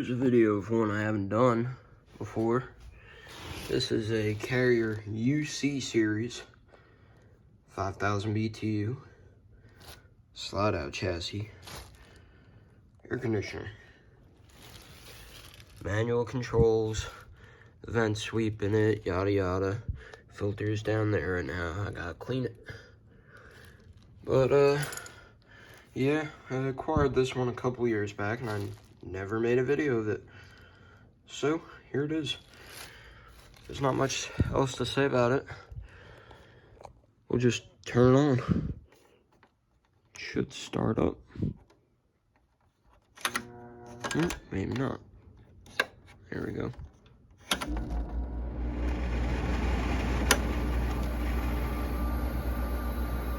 Here's a video of one I haven't done before. This is a Carrier UC series, 5,000 BTU, slide out chassis, air conditioner, manual controls, vent sweep in it, yada yada, filters down there right now. I gotta clean it. But yeah, I acquired this one a couple years back and I never made a video of it. So here it is. There's not much else to say about it. We'll just turn it on. Should start up. Maybe not. There we go.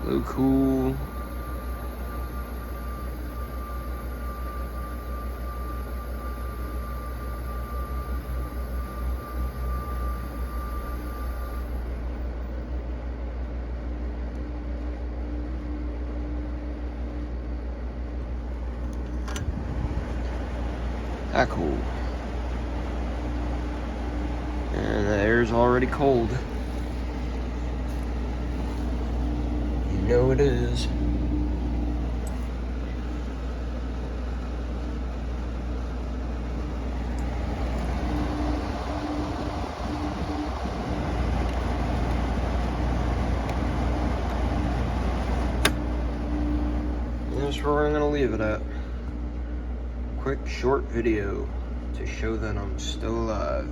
Low cool. That cool. And the air's already cold. You know it is. And that's where I'm gonna leave it at. Quick short video to show that I'm still alive.